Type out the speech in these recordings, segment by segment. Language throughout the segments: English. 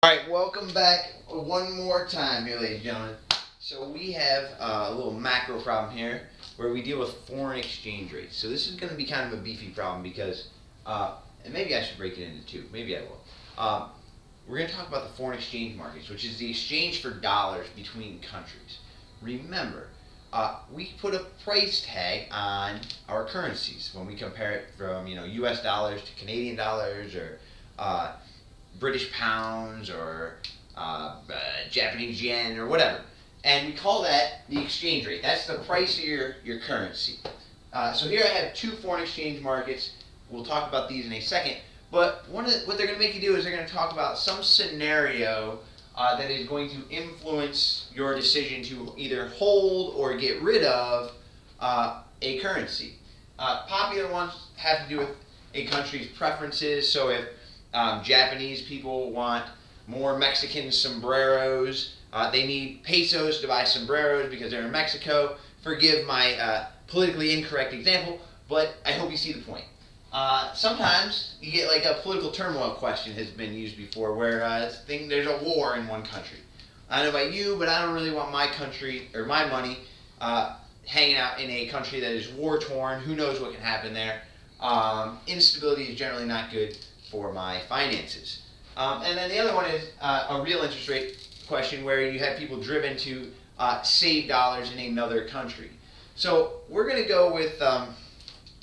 Alright, welcome back one more time here, ladies and gentlemen. So we have a little macro problem here where we deal with foreign exchange rates. So this is going to be kind of a beefy problem because, and maybe I should break it into two, maybe I will. We're going to talk about the foreign exchange markets, which is the exchange for dollars between countries. Remember, we put a price tag on our currencies when we compare it from US dollars to Canadian dollars or British pounds or Japanese yen or whatever. And we call that the exchange rate. That's the price of your currency. So here I have two foreign exchange markets. We'll talk about these in a second. But what they're going to make you do is they're going to talk about some scenario that is going to influence your decision to either hold or get rid of a currency. Popular ones have to do with a country's preferences. So if Japanese people want more Mexican sombreros, they need pesos to buy sombreros because they're in Mexico. Forgive my politically incorrect example, but I hope you see the point. Sometimes you get like a political turmoil question has been used before where there's a war in one country. I don't know about you, but I don't really want my country or my money hanging out in a country that is war torn. Who knows what can happen there? Instability is generally not good for my finances. And then the other one is a real interest rate question where you have people driven to save dollars in another country. So we're going to go with an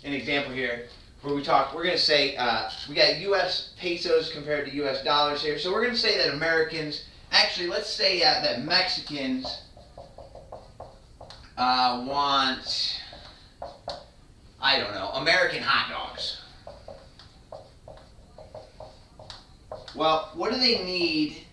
example here where we're going to say we got US pesos compared to US dollars here. So we're going to say that Americans, actually let's say that Mexicans want, I don't know, American hot dogs. Well, what do they need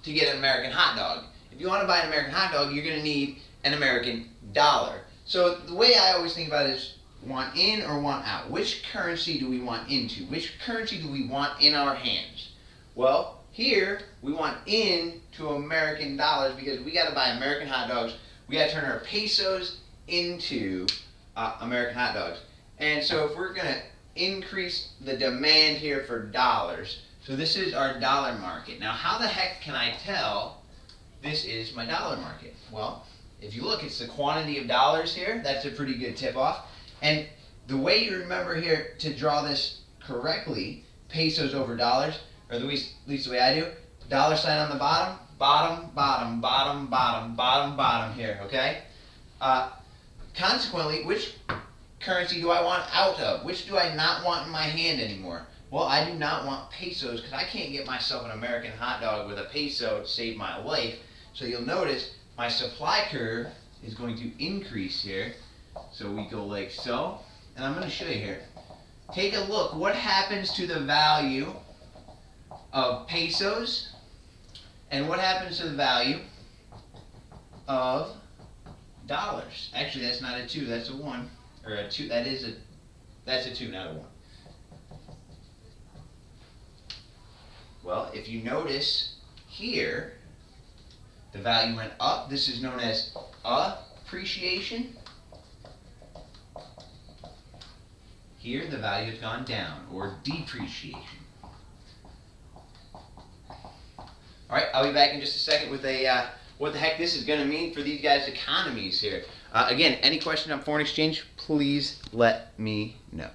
to get an American hot dog? If you want to buy an American hot dog, you're going to need an American dollar. So the way I always think about it is want in or want out. Which currency do we want into? Which currency do we want in our hands? Well, here we want in to American dollars because we got to buy American hot dogs. We got to turn our pesos into American hot dogs. And so if we're going to increase the demand here for dollars. So this is our dollar market. Now how the heck can I tell this is my dollar market? Well, if you look, it's the quantity of dollars here. That's a pretty good tip off. And the way you remember here to draw this correctly, pesos over dollars, or at least the way I do, dollar sign on the bottom, bottom, bottom, bottom, bottom, bottom, bottom here, okay? Consequently, which currency do I want out of? Which do I not want in my hand anymore? Well, I do not want pesos because I can't get myself an American hot dog with a peso to save my life. So you'll notice my supply curve is going to increase here. So we go like so. And I'm going to show you here. Take a look. What happens to the value of pesos? And what happens to the value of dollars? Actually, that's not a 2. That's a 1. Or a 2, that's a 2, not a 1. Well, if here here, the value went up. This is known as appreciation. Here, the value has gone down, or depreciation. Alright, I'll be back in just a second with a what the heck this is going to mean for these guys' economies here. Again, any question on foreign exchange, please let me know.